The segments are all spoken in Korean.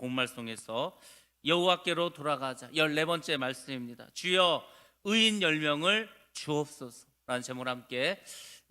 본말송에서 여호와께로 돌아가자 14번째 말씀입니다. 주여 의인 10명을 주옵소서라는 제목으로 함께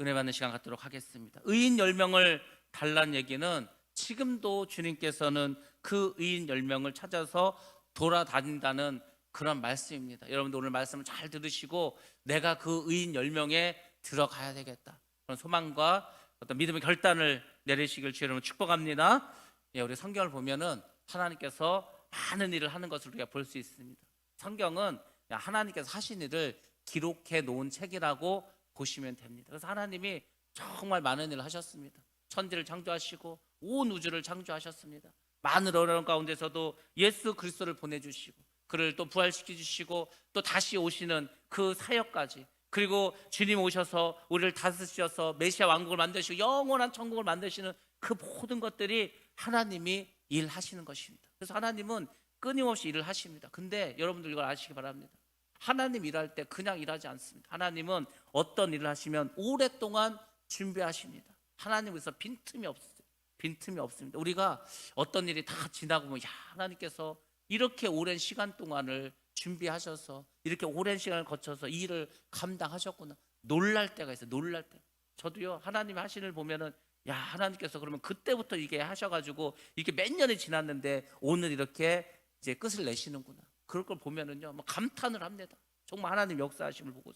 은혜 받는 시간 갖도록 하겠습니다. 의인 10명을 달라는 얘기는 지금도 주님께서는 그 의인 10명을 찾아서 돌아다닌다는 그런 말씀입니다. 여러분들 오늘 말씀을 잘 들으시고 내가 그 의인 10명에 들어가야 되겠다, 그런 소망과 어떤 믿음의 결단을 내리시길 주의 이름으로 축복합니다. 우리 성경을 보면은 하나님께서 많은 일을 하는 것을 우리가 볼 수 있습니다. 성경은 하나님께서 하신 일을 기록해 놓은 책이라고 보시면 됩니다. 그래서 하나님이 정말 많은 일을 하셨습니다. 천지를 창조하시고 온 우주를 창조하셨습니다. 많은 어려움 가운데서도 예수 그리스도를 보내주시고 그를 또 부활시켜 주시고 또 다시 오시는 그 사역까지, 그리고 주님 오셔서 우리를 다스리셔서 메시아 왕국을 만드시고 영원한 천국을 만드시는 그 모든 것들이 하나님이 일하시는 것입니다. 그래서 하나님은 끊임없이 일을 하십니다. 근데 여러분들 이걸 아시기 바랍니다. 하나님 일할 때 그냥 일하지 않습니다. 하나님은 어떤 일을 하시면 오랫동안 준비하십니다. 하나님께서 빈틈이 없어요. 빈틈이 없습니다. 우리가 어떤 일이 다 지나고 보면 하나님께서 이렇게 오랜 시간 동안을 준비하셔서 이렇게 오랜 시간을 거쳐서 이 일을 감당하셨구나, 놀랄 때가 있어요. 놀랄 때. 저도요, 하나님 하시는 일 보면은 하나님께서 그러면 그때부터 이게 하셔가지고 이게 몇 년이 지났는데 오늘 이렇게 이제 끝을 내시는구나, 그럴 걸 보면은요 감탄을 합니다. 정말 하나님 역사하심을 보고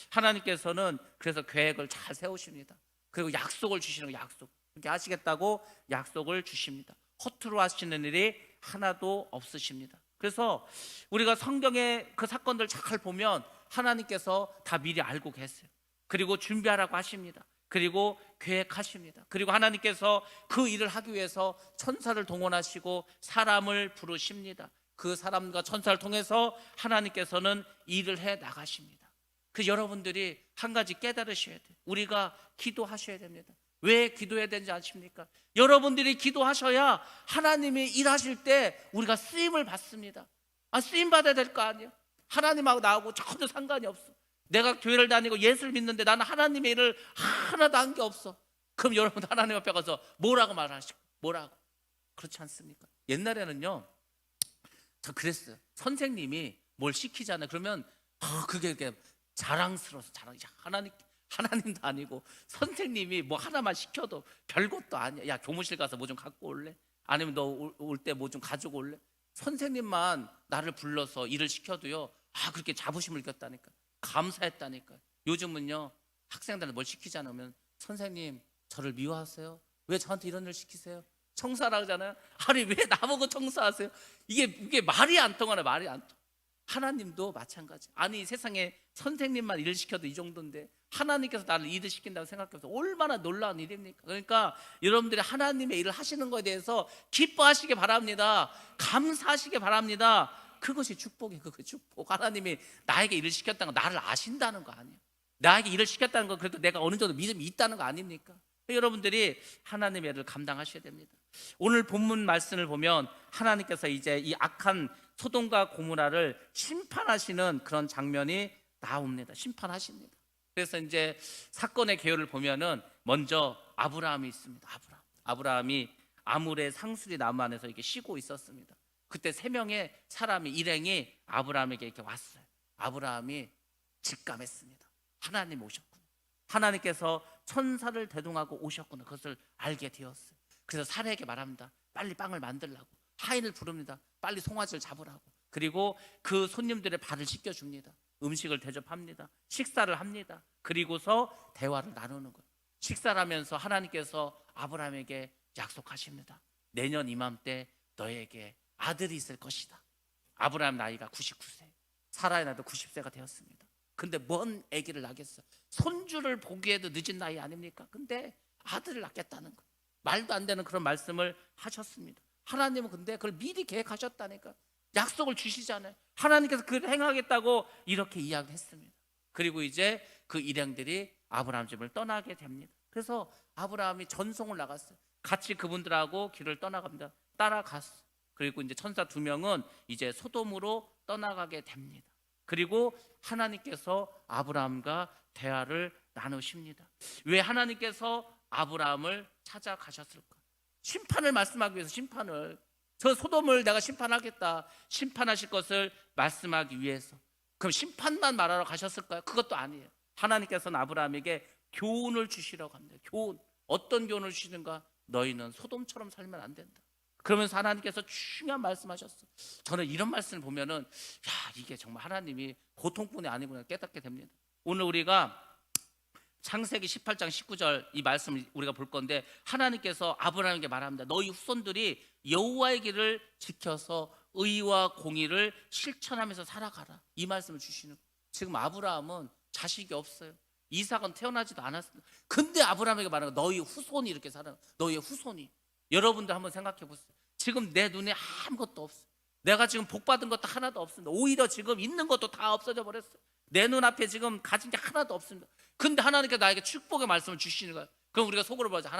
하나님께서는 그래서 계획을 잘 세우십니다. 그리고 약속을 주시는 거, 약속 그렇게 하시겠다고 약속을 주십니다. 허투루 하시는 일이 하나도 없으십니다. 그래서 우리가 성경의 그 사건들 잘 보면 하나님께서 다 미리 알고 계세요. 그리고 준비하라고 하십니다. 그리고 계획하십니다. 그리고 하나님께서 그 일을 하기 위해서 천사를 동원하시고 사람을 부르십니다. 그 사람과 천사를 통해서 하나님께서는 일을 해 나가십니다. 그 여러분들이 한 가지 깨달으셔야 돼요. 우리가 기도하셔야 됩니다. 왜 기도해야 되는지 아십니까? 여러분들이 기도하셔야 하나님이 일하실 때 우리가 쓰임을 받습니다. 쓰임 받아야 될 거 아니에요? 하나님하고 나하고 전혀 상관이 없어. 내가 교회를 다니고 예수를 믿는데 나는 하나님의 일을 하나도 한 게 없어. 그럼 여러분 하나님 앞에 가서 뭐라고 말하실까? 뭐라고? 그렇지 않습니까? 옛날에는요, 저 그랬어요. 선생님이 뭘 시키잖아요. 그러면 그게 자랑스러워서 하나님도 아니고 선생님이 뭐 하나만 시켜도 별것도 아니야. 교무실 가서 뭐 좀 갖고 올래? 아니면 너 올 때 뭐 좀 가지고 올래? 선생님만 나를 불러서 일을 시켜도요, 그렇게 자부심을 느꼈다니까, 감사했다니까. 요즘은요, 학생들한테 뭘 시키지 않으면 선생님 저를 미워하세요? 왜 저한테 이런 일 시키세요? 청소하라 그러잖아요. 아니 왜 나보고 청소하세요? 이게 말이 안 통하네. 말이 안 통해. 하나님도 마찬가지. 아니 세상에 선생님만 일을 시켜도 이 정도인데 하나님께서 나를 일을 시킨다고 생각해서 얼마나 놀라운 일입니까? 그러니까 여러분들이 하나님의 일을 하시는 것에 대해서 기뻐하시기 바랍니다. 감사하시기 바랍니다. 그것이 축복이에요. 그것이 축복. 하나님이 나에게 일을 시켰다는 건 나를 아신다는 거 아니에요. 나에게 일을 시켰다는 건 그래도 내가 어느 정도 믿음이 있다는 거 아닙니까? 여러분들이 하나님의 일을 감당하셔야 됩니다. 오늘 본문 말씀을 보면 하나님께서 이제 이 악한 소돔과 고모라를 심판하시는 그런 장면이 나옵니다. 심판하십니다. 그래서 이제 사건의 개요를 보면은 먼저 아브라함이 있습니다. 아브라함이 아물의 상수리 나무 안에서 이렇게 쉬고 있었습니다. 그때 3명의 사람이, 일행이 아브라함에게 이렇게 왔어요. 아브라함이 직감했습니다. 하나님 오셨구나. 하나님께서 천사를 대동하고 오셨구나. 그것을 알게 되었어요. 그래서 사례에게 말합니다. 빨리 빵을 만들라고. 하인을 부릅니다. 빨리 송아지를 잡으라고. 그리고 그 손님들의 발을 씻겨줍니다. 음식을 대접합니다. 식사를 합니다. 그리고서 대화를 나누는 거예요. 식사를 하면서 하나님께서 아브라함에게 약속하십니다. 내년 이맘때 너에게 아들이 있을 것이다. 아브라함 나이가 99세, 사라의 나이도 90세가 되었습니다. 근데 뭔 아기를 낳겠어? 손주를 보기에도 늦은 나이 아닙니까? 근데 아들을 낳겠다는 거예요. 말도 안 되는 그런 말씀을 하셨습니다. 하나님은 근데 그걸 미리 계획하셨다니까. 약속을 주시잖아요. 하나님께서 그걸 행하겠다고 이렇게 이야기했습니다. 그리고 이제 그 일행들이 아브라함 집을 떠나게 됩니다. 그래서 아브라함이 전송을 나갔어요. 같이 그분들하고 길을 떠나갑니다. 따라갔어요. 그리고 이제 천사 2명은 이제 소돔으로 떠나가게 됩니다. 그리고 하나님께서 아브라함과 대화를 나누십니다. 왜 하나님께서 아브라함을 찾아가셨을까? 심판을 말씀하기 위해서 심판을. 저 소돔을 내가 심판하겠다. 심판하실 것을 말씀하기 위해서. 그럼 심판만 말하러 가셨을까요? 그것도 아니에요. 하나님께서는 아브라함에게 교훈을 주시라고 합니다. 교훈. 어떤 교훈을 주시는가? 너희는 소돔처럼 살면 안 된다. 그러면서 하나님께서 중요한 말씀하셨어. 저는 이런 말씀을 보면은 야, 이게 정말 하나님이 보통뿐이 아니구나 깨닫게 됩니다. 오늘 우리가 창세기 18장 19절 이 말씀을 우리가 볼 건데, 하나님께서 아브라함에게 말합니다. 너희 후손들이 여호와의 길을 지켜서 의와 공의를 실천하면서 살아가라. 이 말씀을 주시는 거예요. 지금 아브라함은 자식이 없어요. 이삭은 태어나지도 않았습니다. 근데 아브라함에게 말하는 거예요. 너희 후손이 이렇게 살아. 너희 후손이. 여러분들 한번 생각해 보세요. 지금 내 눈에 아무것도 없어요. 내가 지금 복받은 것도 하나도 없습니다. 오히려 지금 있는 것도 다 없어져 버렸어요. 내 눈앞에 지금 가진 게 하나도 없습니다. 근데 하나님께 나에게 축복의 말씀을 주시는 거예요. 그럼 우리가 속으로 보자.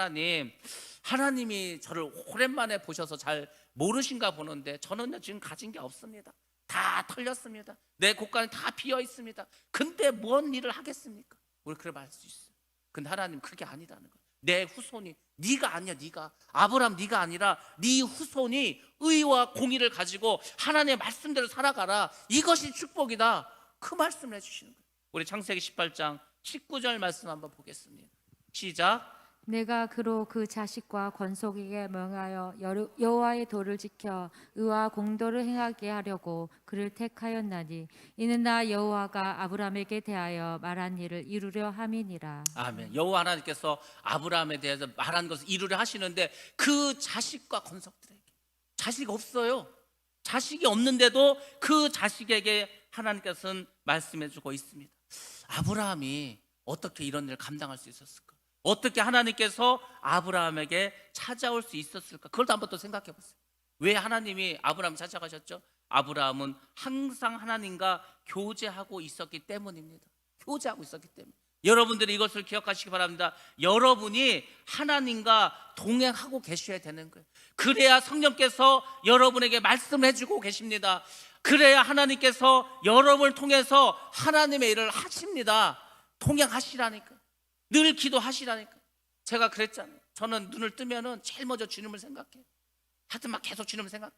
하나님이 저를 오랜만에 보셔서 잘 모르신가 보는데 저는 지금 가진 게 없습니다. 다 털렸습니다. 내 곳간이 다 비어 있습니다. 근데 뭔 일을 하겠습니까? 우리 그래 말할 수 있어요. 근데 하나님 그게 아니라는 거예요. 내 후손이, 네가 아니야. 네가 아브라함, 네가 아니라 네 후손이 의와 공의를 가지고 하나님의 말씀대로 살아가라. 이것이 축복이다. 그 말씀을 해주시는 거예요. 우리 창세기 18장 19절 말씀 한번 보겠습니다. 시작. 내가 그로 그 자식과 권속에게 명하여 여호와의 도를 지켜 의와 공도를 행하게 하려고 그를 택하였나니 이는 나 여호와가 아브라함에게 대하여 말한 일을 이루려 함이니라. 아멘. 여호와 하나님께서 아브라함에 대해서 말한 것을 이루려 하시는데 그 자식과 권속들에게, 자식 없어요. 자식이 없는데도 그 자식에게 하나님께서는 말씀해 주고 있습니다. 아브라함이 어떻게 이런 일을 감당할 수 있었을까? 어떻게 하나님께서 아브라함에게 찾아올 수 있었을까? 그걸 한번 또 생각해 보세요. 왜 하나님이 아브라함을 찾아가셨죠? 아브라함은 항상 하나님과 교제하고 있었기 때문입니다. 교제하고 있었기 때문에. 여러분들이 이것을 기억하시기 바랍니다. 여러분이 하나님과 동행하고 계셔야 되는 거예요. 그래야 성령께서 여러분에게 말씀해 주고 계십니다. 그래야 하나님께서 여러분을 통해서 하나님의 일을 하십니다. 동행하시라니까. 늘 기도하시라니까. 제가 그랬잖아요. 저는 눈을 뜨면은 제일 먼저 주님을 생각해요. 하여튼 막 계속 주님을 생각해요.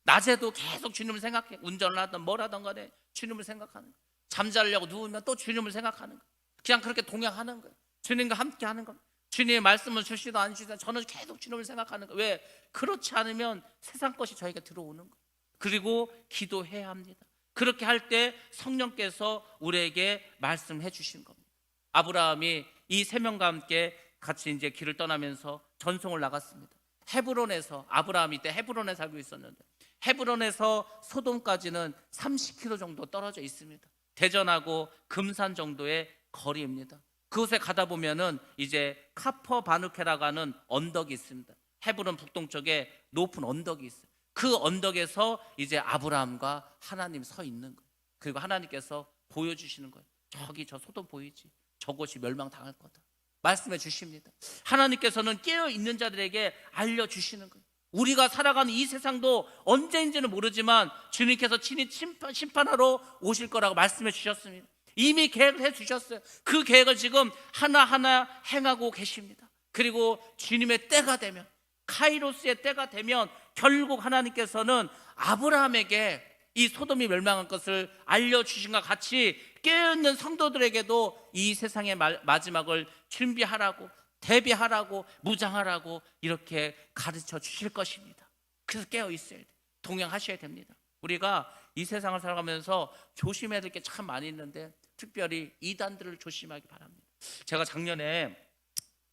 낮에도 계속 주님을 생각해요. 운전을 하든 뭘 하든 간에 주님을 생각하는 거예요. 잠자려고 누우면 또 주님을 생각하는 거예요. 그냥 그렇게 동행하는 거예요. 주님과 함께 하는 겁니다. 주님의 말씀을 주시도 안 주시도 저는 계속 주님을 생각하는 거예요. 왜? 그렇지 않으면 세상 것이 저에게 들어오는 거예요. 그리고 기도해야 합니다. 그렇게 할 때 성령께서 우리에게 말씀해 주신 겁니다. 아브라함이 이 세 명과 함께 같이 이제 길을 떠나면서 전송을 나갔습니다. 헤브론에서, 아브라함이 때 헤브론에 살고 있었는데 헤브론에서 소돔까지는 30km 정도 떨어져 있습니다. 대전하고 금산 정도의 거리입니다. 그곳에 가다 보면은 이제 카퍼바누케라고 하는 언덕이 있습니다. 헤브론 북동쪽에 높은 언덕이 있어요. 그 언덕에서 이제 아브라함과 하나님 서 있는 거예요. 그리고 하나님께서 보여주시는 거예요. 저기 저 소돔 보이지? 저곳이 멸망당할 거다. 말씀해 주십니다. 하나님께서는 깨어있는 자들에게 알려주시는 거예요. 우리가 살아가는 이 세상도 언제인지는 모르지만 주님께서 친히 심판하러 오실 거라고 말씀해 주셨습니다. 이미 계획을 해 주셨어요. 그 계획을 지금 하나하나 행하고 계십니다. 그리고 주님의 때가 되면, 카이로스의 때가 되면 결국 하나님께서는 아브라함에게 이 소돔이 멸망한 것을 알려주신과 같이 깨어있는 성도들에게도 이 세상의 마지막을 준비하라고, 대비하라고, 무장하라고 이렇게 가르쳐 주실 것입니다. 그래서 깨어있어야 돼요. 동행하셔야 됩니다. 우리가 이 세상을 살아가면서 조심해야 될 게 참 많이 있는데 특별히 이단들을 조심하기 바랍니다. 제가 작년에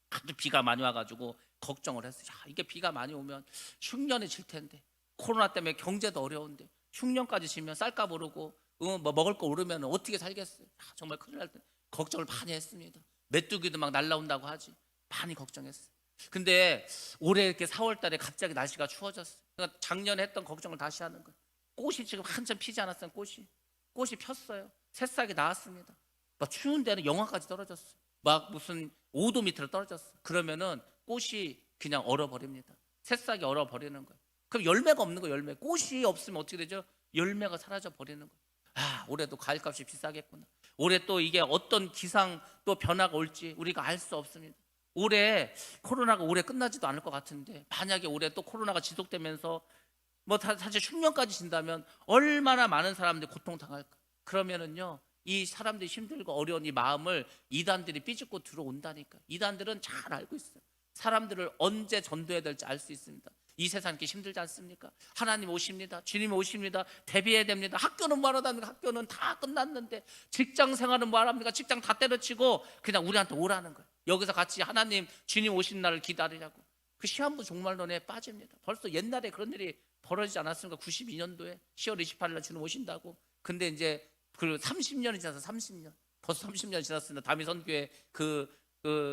아주 비가 많이 와가지고 걱정을 했어요. 야, 이게 비가 많이 오면 흉년이 질 텐데, 코로나 때문에 경제도 어려운데 흉년까지 지면 쌀값 오르고 뭐 먹을 거 오르면 어떻게 살겠어요? 정말 큰일 날 때 걱정을 많이 했습니다. 메뚜기도 막 날라온다고 하지. 많이 걱정했어요. 근데 올해 이렇게 4월 달에 갑자기 날씨가 추워졌어요. 그러니까 작년에 했던 걱정을 다시 하는 거예요. 꽃이 지금 한참 피지 않았어요. 꽃이 폈어요. 새싹이 나왔습니다. 막 추운 데는 영하까지 떨어졌어요. 막 무슨 5도 밑으로 떨어졌어요. 그러면은 꽃이 그냥 얼어버립니다. 새싹이 얼어버리는 거예요. 그럼 열매가 없는 거예요. 열매. 꽃이 없으면 어떻게 되죠? 열매가 사라져 버리는 거예요. 아, 올해도 과일값이 비싸겠구나. 올해 또 이게 어떤 기상 또 변화가 올지 우리가 알 수 없습니다. 올해 코로나가 올해 끝나지도 않을 것 같은데 만약에 올해 또 코로나가 지속되면서 사실 흉년까지 진다면 얼마나 많은 사람들이 고통당할까. 그러면은요, 이 사람들이 힘들고 어려운 이 마음을 이단들이 삐죽고 들어온다니까. 이단들은 잘 알고 있어요. 사람들을 언제 전도해야 될지 알 수 있습니다. 이 세상 이렇게 힘들지 않습니까? 하나님 오십니다. 주님 오십니다. 대비해야 됩니다. 학교는 뭐하답니까? 학교는 다 끝났는데. 직장 생활은 뭐합니까? 직장 다 때려치고 그냥 우리한테 오라는 거예요. 여기서 같이 하나님 주님 오신 날을 기다리자고. 그 시한부 종말론에 빠집니다. 벌써 옛날에 그런 일이 벌어지지 않았습니까? 92년도에 10월 28일 날 주님 오신다고. 근데 이제 그 30년이 지나서 30년, 벌써 30년 지났습니다. 다미 선교회 그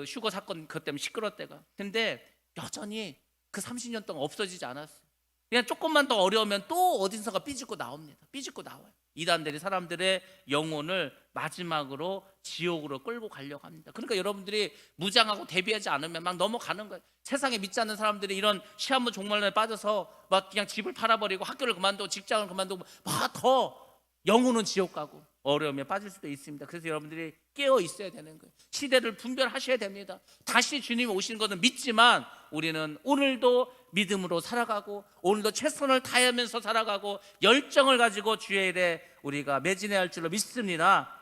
휴거 사건 그것 때문에 시끄럽대가. 근데 여전히 그 30년 동안 없어지지 않았어요. 그냥 조금만 더 어려우면 또 어딘가가 삐죽고 나옵니다. 삐죽고 나와요. 이단들이 사람들의 영혼을 마지막으로 지옥으로 끌고 가려고 합니다. 그러니까 여러분들이 무장하고 대비하지 않으면 막 넘어가는 거예요. 세상에 믿지 않는 사람들이 이런 시한부 종말론에 빠져서 막 그냥 집을 팔아버리고 학교를 그만두고 직장을 그만두고 막 더 영혼은 지옥 가고 어려움에 빠질 수도 있습니다. 그래서 여러분들이 깨어 있어야 되는 거예요. 시대를 분별하셔야 됩니다. 다시 주님이 오시는 것은 믿지만 우리는 오늘도 믿음으로 살아가고 오늘도 최선을 다하면서 살아가고 열정을 가지고 주의 일에 우리가 매진해야 할 줄로 믿습니다.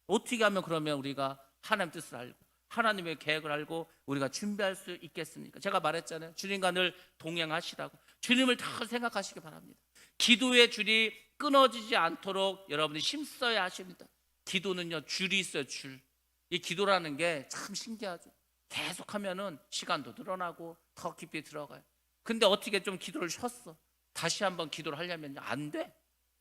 어떻게 하면 그러면 우리가 하나님 뜻을 알고 하나님의 계획을 알고 우리가 준비할 수 있겠습니까? 제가 말했잖아요. 주님과 늘 동행하시라고. 주님을 다 생각하시기 바랍니다. 기도의 줄이 끊어지지 않도록 여러분이 힘써야 하십니다. 기도는요, 줄이 있어요. 줄. 이 기도라는 게 참 신기하죠. 계속하면은 시간도 늘어나고 더 깊이 들어가요. 근데 어떻게 좀 기도를 쉬었어. 다시 한번 기도를 하려면 안 돼.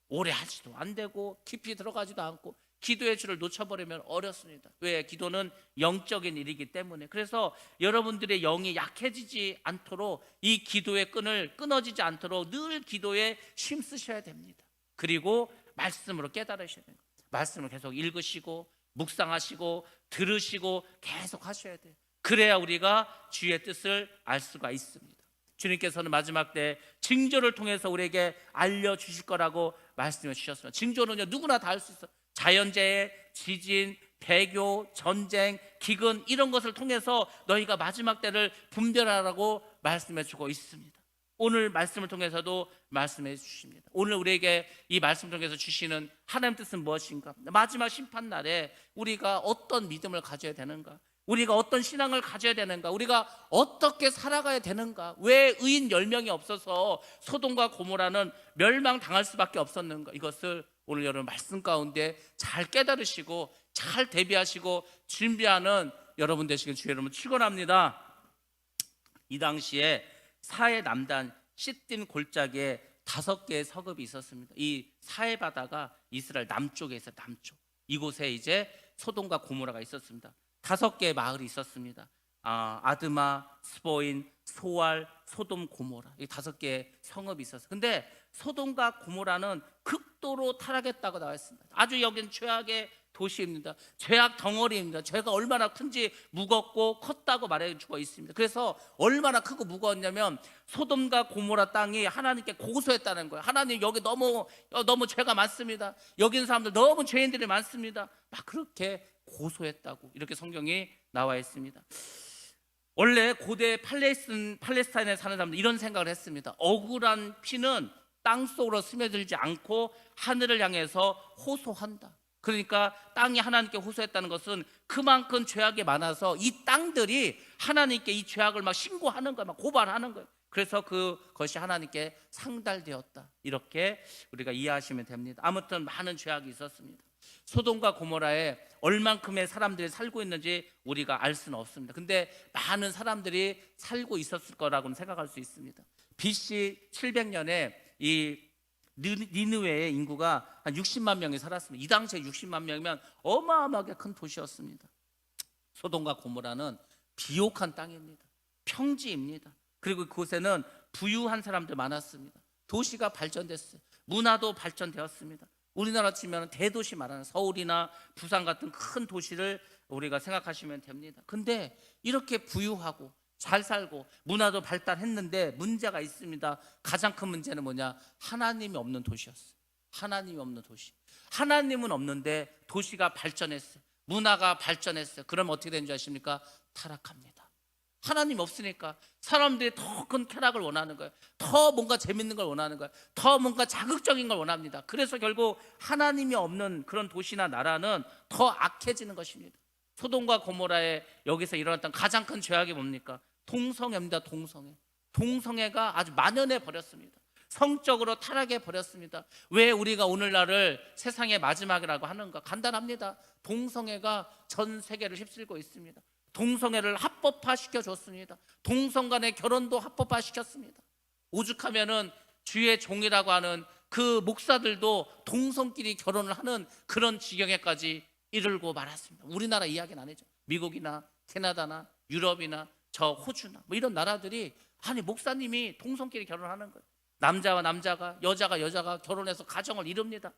오래 하지도 안 되고 깊이 들어가지도 않고 기도의 줄을 놓쳐버리면 어렵습니다. 왜? 기도는 영적인 일이기 때문에. 그래서 여러분들의 영이 약해지지 않도록 이 기도의 끈을 끊어지지 않도록 늘 기도에 힘쓰셔야 됩니다. 그리고 말씀으로 깨달으셔야 돼요. 말씀을 계속 읽으시고 묵상하시고 들으시고 계속 하셔야 돼요. 그래야 우리가 주의 뜻을 알 수가 있습니다. 주님께서는 마지막 때 징조를 통해서 우리에게 알려주실 거라고 말씀해 주셨습니다. 징조는요, 누구나 다 알 수 있어요. 자연재해, 지진, 배교, 전쟁, 기근 이런 것을 통해서 너희가 마지막 때를 분별하라고 말씀해 주고 있습니다. 오늘 말씀을 통해서도 말씀해 주십니다. 오늘 우리에게 이 말씀을 통해서 주시는 하나님 뜻은 무엇인가? 마지막 심판날에 우리가 어떤 믿음을 가져야 되는가? 우리가 어떤 신앙을 가져야 되는가? 우리가 어떻게 살아가야 되는가? 왜 의인 10명이 없어서 소돔과 고모라는 멸망당할 수밖에 없었는가? 이것을 오늘 여러분 말씀 가운데 잘 깨달으시고 잘 대비하시고 준비하는 여러분 되시길 주의 이름으로 축원합니다. 이 당시에 사해 남단 시딘 골짜기에 5개의 서급이 있었습니다. 이 사해 바다가 이스라엘 남쪽에 있어요. 남쪽. 이곳에 이제 소돔과 고모라가 있었습니다. 5개의 마을이 있었습니다. 아드마, 스보인, 소알, 소돔, 고모라. 이 5개의 성읍이 있었어요. 근데 소돔과 고모라는 극도로 타락했다고 나와 있습니다. 아주 여긴 죄악의 도시입니다. 죄악 덩어리입니다. 죄가 얼마나 큰지 무겁고 컸다고 말해주고 있습니다. 그래서 얼마나 크고 무거웠냐면 소돔과 고모라 땅이 하나님께 고소했다는 거예요. 하나님 여기 너무 죄가 많습니다. 여기 있는 사람들 너무 죄인들이 많습니다. 막 그렇게 고소했다고 이렇게 성경이 나와 있습니다. 원래 고대 팔레스타인에 사는 사람들 이런 생각을 했습니다. 억울한 피는 땅속으로 스며들지 않고 하늘을 향해서 호소한다. 그러니까 땅이 하나님께 호소했다는 것은 그만큼 죄악이 많아서 이 땅들이 하나님께 이 죄악을 막 신고하는 거예요. 막 고발하는 거예요. 그래서 그것이 하나님께 상달되었다. 이렇게 우리가 이해하시면 됩니다. 아무튼 많은 죄악이 있었습니다. 소돔과 고모라에 얼만큼의 사람들이 살고 있는지 우리가 알 수는 없습니다. 근데 많은 사람들이 살고 있었을 거라고는 생각할 수 있습니다. BC 700년에 이 니느웨의 인구가 한 60만 명이 살았습니다. 이 당시에 60만 명이면 어마어마하게 큰 도시였습니다. 소돔과 고모라는 비옥한 땅입니다. 평지입니다. 그리고 그곳에는 부유한 사람들 많았습니다. 도시가 발전됐어요. 문화도 발전되었습니다. 우리나라 치면 대도시 말하는 서울이나 부산 같은 큰 도시를 우리가 생각하시면 됩니다. 근데 이렇게 부유하고 잘 살고 문화도 발달했는데 문제가 있습니다. 가장 큰 문제는 뭐냐? 하나님이 없는 도시였어요. 하나님이 없는 도시. 하나님은 없는데 도시가 발전했어요. 문화가 발전했어요. 그럼 어떻게 되는 줄 아십니까? 타락합니다. 하나님 없으니까 사람들이 더 큰 쾌락을 원하는 거예요. 더 뭔가 재밌는 걸 원하는 거예요. 더 뭔가 자극적인 걸 원합니다. 그래서 결국 하나님이 없는 그런 도시나 나라는 더 악해지는 것입니다. 소돔과 고모라에 여기서 일어났던 가장 큰 죄악이 뭡니까? 동성애입니다. 동성애가 아주 만연해 버렸습니다. 성적으로 타락해 버렸습니다. 왜 우리가 오늘날을 세상의 마지막이라고 하는가? 간단합니다. 동성애가 전 세계를 휩쓸고 있습니다. 동성애를 합법화 시켜줬습니다. 동성 간의 결혼도 합법화 시켰습니다. 오죽하면은 주의 종이라고 하는 그 목사들도 동성끼리 결혼을 하는 그런 지경에까지 이르고 말았습니다. 우리나라 이야기는 아니죠. 미국이나 캐나다나 유럽이나 저 호주나 뭐 이런 나라들이 아니 목사님이 동성끼리 결혼하는 거예요. 남자와 남자가 여자가 결혼해서 가정을 이룹니다.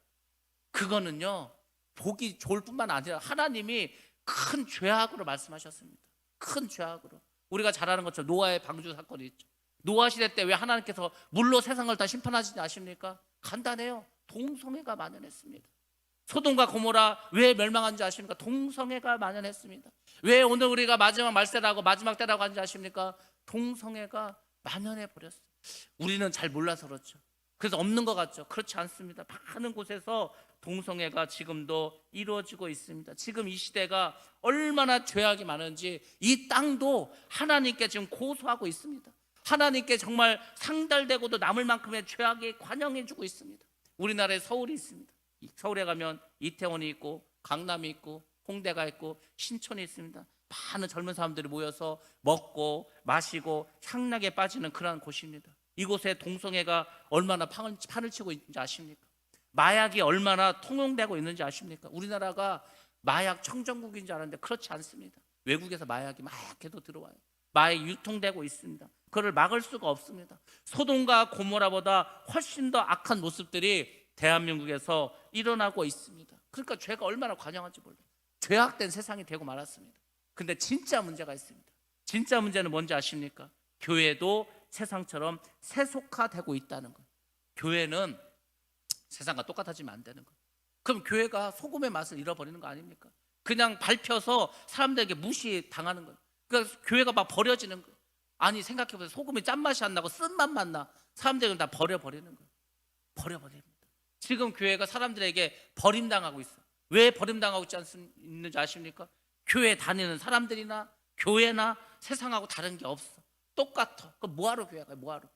그거는요 보기 좋을 뿐만 아니라 하나님이 큰 죄악으로 말씀하셨습니다. 큰 죄악으로. 우리가 잘 아는 것처럼 노아의 방주 사건이 있죠. 노아 시대 때 왜 하나님께서 물로 세상을 다 심판하시지 아십니까? 간단해요. 동성애가 만연했습니다. 소돔과 고모라 왜 멸망한지 아십니까? 동성애가 만연했습니다. 왜 오늘 우리가 마지막 말세라고 마지막 때라고 하는지 아십니까? 동성애가 만연해 버렸어요. 우리는 잘 몰라서 그렇죠. 그래서 없는 것 같죠. 그렇지 않습니다. 많은 곳에서 동성애가 지금도 이루어지고 있습니다. 지금 이 시대가 얼마나 죄악이 많은지 이 땅도 하나님께 지금 고소하고 있습니다. 하나님께 정말 상달되고도 남을 만큼의 죄악이 관영해주고 있습니다. 우리나라에 서울이 있습니다. 서울에 가면 이태원이 있고 강남이 있고 홍대가 있고 신촌이 있습니다. 많은 젊은 사람들이 모여서 먹고 마시고 향락에 빠지는 그런 곳입니다. 이곳에 동성애가 얼마나 판을 치고 있는지 아십니까? 마약이 얼마나 통용되고 있는지 아십니까? 우리나라가 마약 청정국인 줄 알았는데 그렇지 않습니다. 외국에서 마약이 막 계속 들어와요. 마약이 유통되고 있습니다. 그걸 막을 수가 없습니다. 소돔과 고모라보다 훨씬 더 악한 모습들이 대한민국에서 일어나고 있습니다. 그러니까 죄가 얼마나 관영한지 몰라요. 죄악된 세상이 되고 말았습니다. 근데 진짜 문제가 있습니다. 진짜 문제는 뭔지 아십니까? 교회도 세상처럼 세속화되고 있다는 거예요. 교회는 세상과 똑같아지면 안 되는 거예요. 그럼 교회가 소금의 맛을 잃어버리는 거 아닙니까? 그냥 밟혀서 사람들에게 무시당하는 거예요. 그러니까 교회가 막 버려지는 거예요. 아니 생각해보세요. 소금이 짠맛이 안 나고 쓴맛만 나. 사람들이 다 버려버리는 거예요. 버려버립니다. 지금 교회가 사람들에게 버림당하고 있어요. 왜 버림당하고 있는지 아십니까? 교회 다니는 사람들이나 교회나 세상하고 다른 게 없어. 똑같아. 그럼 뭐하러 교회가 뭐하러?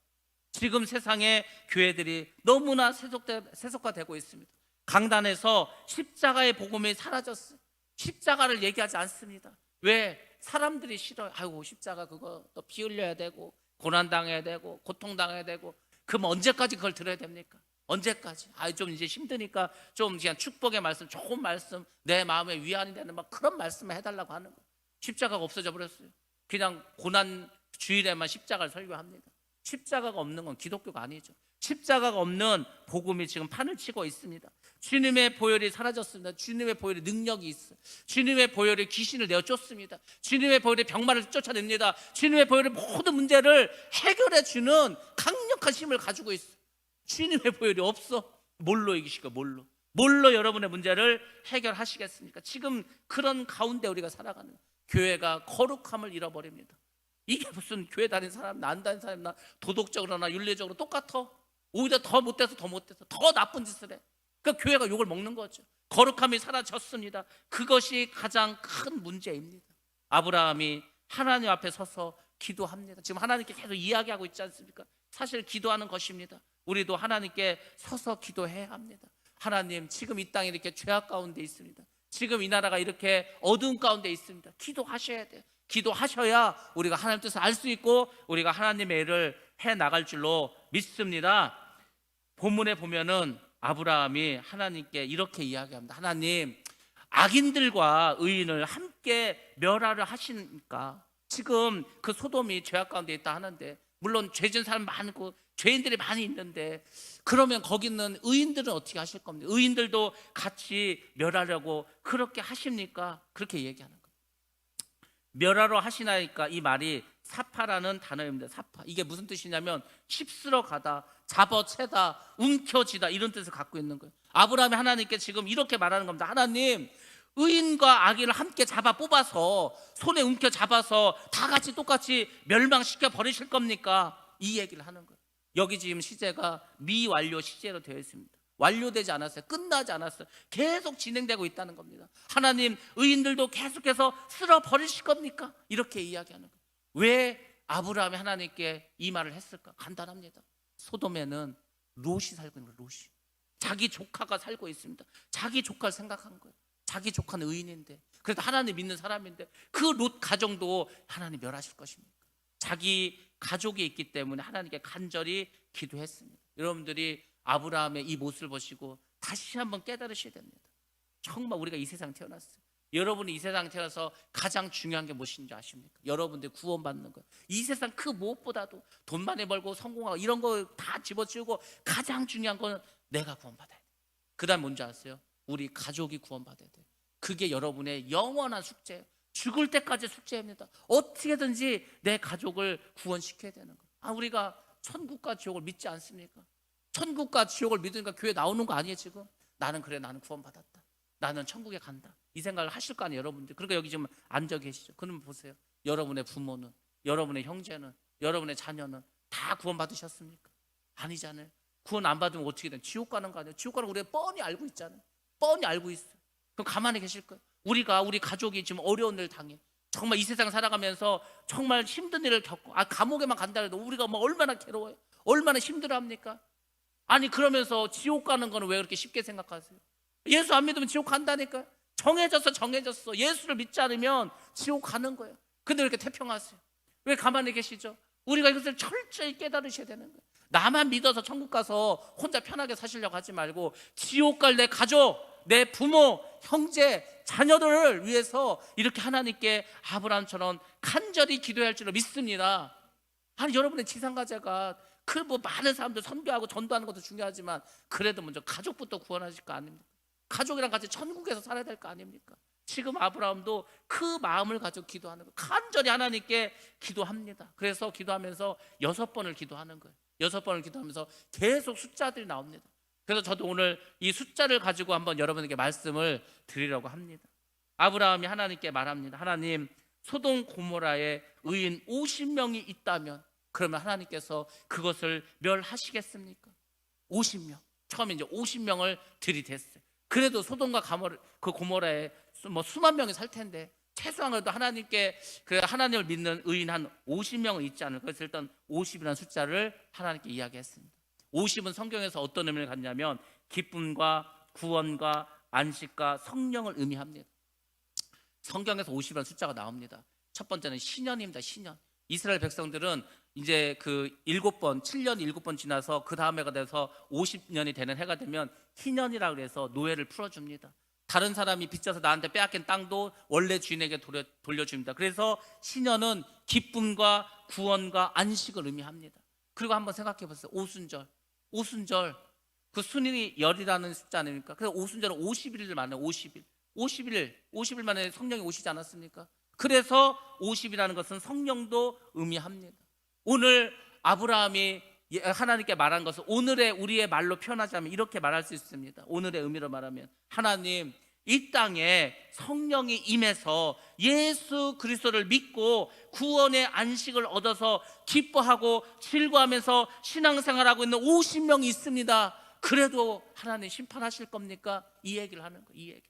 지금 세상의 교회들이 너무나 세속화되고 있습니다. 강단에서 십자가의 복음이 사라졌어요. 십자가를 얘기하지 않습니다. 왜? 사람들이 싫어요. 아이고 십자가 그거 또 피 흘려야 되고 고난당해야 되고 고통당해야 되고 그럼 언제까지 그걸 들어야 됩니까? 언제까지? 좀 이제 힘드니까 좀 그냥 축복의 말씀, 좋은 말씀, 내 마음에 위안이 되는 막 그런 말씀을 해달라고 하는 거예요. 십자가가 없어져 버렸어요. 그냥 고난 주일에만 십자가를 설교합니다. 십자가가 없는 건 기독교가 아니죠. 십자가가 없는 복음이 지금 판을 치고 있습니다. 주님의 보혈이 사라졌습니다. 주님의 보혈의 능력이 있어요. 주님의 보혈이 귀신을 내어 쫓습니다. 주님의 보혈이 병마를 쫓아냅니다. 주님의 보혈이 모든 문제를 해결해 주는 강력한 힘을 가지고 있어요. 주님의 보혈이 없어. 뭘로 이기실까? 뭘로 여러분의 문제를 해결하시겠습니까? 지금 그런 가운데 우리가 살아가는 거예요. 교회가 거룩함을 잃어버립니다. 이게 무슨 교회 다니는 사람, 안 다니는 사람이나 도덕적으로나 윤리적으로 똑같아. 오히려 더 못돼서 더 나쁜 짓을 해. 그러니까 교회가 욕을 먹는 거죠. 거룩함이 사라졌습니다. 그것이 가장 큰 문제입니다. 아브라함이 하나님 앞에 서서 기도합니다. 지금 하나님께 계속 이야기하고 있지 않습니까? 사실 기도하는 것입니다. 우리도 하나님께 서서 기도해야 합니다. 하나님, 지금 이 땅이 이렇게 죄악 가운데 있습니다. 지금 이 나라가 이렇게 어두운 가운데 있습니다. 기도하셔야 돼요. 기도하셔야 우리가 하나님 뜻을 알 수 있고 우리가 하나님의 일을 해 나갈 줄로 믿습니다. 본문에 보면은 아브라함이 하나님께 이렇게 이야기합니다. 하나님, 악인들과 의인을 함께 멸하려 하시니까 지금 그 소돔이 죄악 가운데 있다 하는데, 물론 죄진 사람 많고 죄인들이 많이 있는데 그러면 거기 있는 의인들은 어떻게 하실 겁니까? 의인들도 같이 멸하려고 그렇게 하십니까? 그렇게 얘기하는 거예요. 멸하러 하시나이까 이 말이 사파라는 단어입니다. 사파. 이게 무슨 뜻이냐면 휩쓸어 가다, 잡아채다, 움켜쥐다 이런 뜻을 갖고 있는 거예요. 아브라함이 하나님께 지금 이렇게 말하는 겁니다. 하나님, 의인과 악인을 함께 잡아 뽑아서 손에 움켜 잡아서 다 같이 똑같이 멸망시켜 버리실 겁니까? 이 얘기를 하는 거예요. 여기 지금 시제가 미완료 시제로 되어 있습니다. 완료되지 않았어요. 끝나지 않았어요. 계속 진행되고 있다는 겁니다. 하나님, 의인들도 계속해서 쓸어 버리실 겁니까? 이렇게 이야기하는 거예요. 왜 아브라함이 하나님께 이 말을 했을까? 간단합니다. 소돔에는 롯이 살고 있는 거예요. 롯이. 자기 조카가 살고 있습니다. 자기 조카를 생각한 거예요. 자기 조카는 의인인데, 그래도 하나님 믿는 사람인데 그 롯 가정도 하나님 멸하실 것입니까? 자기 가족이 있기 때문에 하나님께 간절히 기도했습니다. 여러분들이 아브라함의 이 모습을 보시고 다시 한번 깨달으셔야 됩니다. 정말 우리가 이 세상 태어났어요. 여러분이 이 세상 태어나서 가장 중요한 게 무엇인지 아십니까? 여러분들 구원받는 거예요. 이 세상 그 무엇보다도 돈 많이 벌고 성공하고 이런 거 다 집어치우고 가장 중요한 건 내가 구원받아야 돼요. 그 다음 뭔지 아세요? 우리 가족이 구원받아야 돼요. 그게 여러분의 영원한 숙제예요. 죽을 때까지 숙제입니다. 어떻게든지 내 가족을 구원시켜야 되는 거예요. 우리가 천국과 지옥을 믿지 않습니까? 천국과 지옥을 믿으니까 교회 나오는 거 아니에요 지금? 나는 그래, 나는 구원받았다, 나는 천국에 간다, 이 생각을 하실 거 아니에요 여러분들. 그러니까 여기 지금 앉아 계시죠. 그러면 보세요. 여러분의 부모는, 여러분의 형제는, 여러분의 자녀는 다 구원받으셨습니까? 아니잖아요. 구원 안 받으면 어떻게 돼? 지옥 가는 거 아니에요? 지옥 가는 거 우리가 뻔히 알고 있잖아요. 뻔히 알고 있어요. 그럼 가만히 계실 거예요? 우리 가족이 지금 어려운 일을 당해, 정말 이 세상 살아가면서 정말 힘든 일을 겪고 감옥에만 간다 해도 우리가 뭐 얼마나 괴로워요, 얼마나 힘들어합니까? 아니 그러면서 지옥 가는 거는 왜 그렇게 쉽게 생각하세요? 예수 안 믿으면 지옥 간다니까요. 정해졌어. 예수를 믿지 않으면 지옥 가는 거예요. 근데 왜 이렇게 태평하세요? 왜 가만히 계시죠? 우리가 이것을 철저히 깨달으셔야 되는 거예요. 나만 믿어서 천국 가서 혼자 편하게 사시려고 하지 말고 지옥 갈 내 가족, 내 부모, 형제, 자녀들을 위해서 이렇게 하나님께 아브라함처럼 간절히 기도해야 할 줄로 믿습니다. 아니 여러분의 지상가제가 그 뭐 많은 사람들 선교하고 전도하는 것도 중요하지만 그래도 먼저 가족부터 구원하실 거 아닙니까? 가족이랑 같이 천국에서 살아야 될 거 아닙니까? 지금 아브라함도 그 마음을 가지고 기도하는 거예요. 간절히 하나님께 기도합니다. 그래서 기도하면서 6번을 기도하는 거예요. 6번을 기도하면서 계속 숫자들이 나옵니다. 그래서 저도 오늘 이 숫자를 가지고 한번 여러분에게 말씀을 드리려고 합니다. 아브라함이 하나님께 말합니다. 하나님, 소돔 고모라에 의인 50명이 있다면 그러면 하나님께서 그것을 멸하시겠습니까? 50명. 처음에 이제 50명을 들이댔어요. 그래도 소돔과 고모라에 뭐 수만 명이 살 텐데 최소한 그래도 하나님께 그 하나님을 믿는 의인 한 50명은 있지 않을까. 그래서 일단 50이라는 숫자를 하나님께 이야기했습니다. 50은 성경에서 어떤 의미를 갖냐면 기쁨과 구원과 안식과 성령을 의미합니다. 성경에서 50이라는 숫자가 나옵니다. 첫 번째는 신년입니다. 신년. 이스라엘 백성들은 이제 그 7년 7번 지나서 그 다음 해가 돼서 50년이 되는 해가 되면 희년이라고 해서 노예를 풀어줍니다. 다른 사람이 빚져서 나한테 빼앗긴 땅도 원래 주인에게 돌려줍니다. 그래서 신년은 기쁨과 구원과 안식을 의미합니다. 그리고 한번 생각해 보세요. 오순절 그 순이 열이라는 숫자 아닙니까? 그래서 오순절은 50일을 말해요. 50일 만에 성령이 오시지 않았습니까? 그래서 50이라는 것은 성령도 의미합니다. 오늘 아브라함이 하나님께 말한 것은 오늘의 우리의 말로 표현하자면 이렇게 말할 수 있습니다. 오늘의 의미로 말하면 하나님, 이 땅에 성령이 임해서 예수 그리스도를 믿고 구원의 안식을 얻어서 기뻐하고 즐거워하면서 신앙생활하고 있는 50명이 있습니다. 그래도 하나님 심판하실 겁니까? 이 얘기를 하는 거예요. 이 얘기.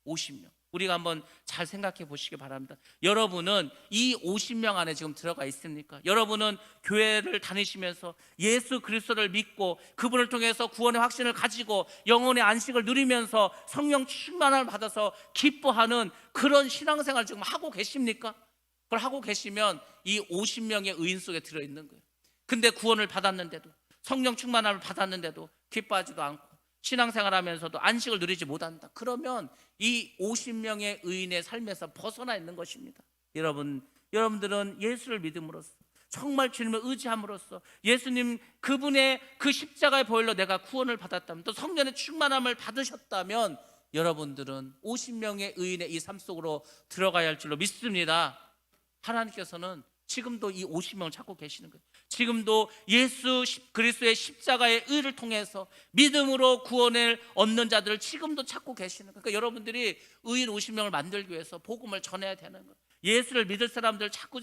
50명. 우리가 한번 잘 생각해 보시기 바랍니다. 여러분은 이 50명 안에 지금 들어가 있습니까? 여러분은 교회를 다니시면서 예수 그리스도를 믿고 그분을 통해서 구원의 확신을 가지고 영혼의 안식을 누리면서 성령 충만함을 받아서 기뻐하는 그런 신앙생활을 지금 하고 계십니까? 그걸 하고 계시면 이 50명의 의인 속에 들어있는 거예요. 근데 구원을 받았는데도, 성령 충만함을 받았는데도 기뻐하지도 않고 신앙생활하면서도 안식을 누리지 못한다. 그러면 이 50명의 의인의 삶에서 벗어나 있는 것입니다. 여러분들은 예수를 믿음으로써, 정말 주님을 의지함으로써, 예수님 그분의 그 십자가의 보혈로 내가 구원을 받았다면, 또 성령의 충만함을 받으셨다면 여러분들은 50명의 의인의 이 삶 속으로 들어가야 할 줄로 믿습니다. 하나님께서는 지금도 이 50명을 찾고 계시는 거예요. 지금도 예수 그리스도의 십자가의 의를 통해서 믿음으로 구원을 얻는 자들을 지금도 찾고 계시는 거예요. 그러니까 여러분들이 의인 50명을 만들기 위해서 복음을 전해야 되는 거예요. 예수를 믿을 사람들 자꾸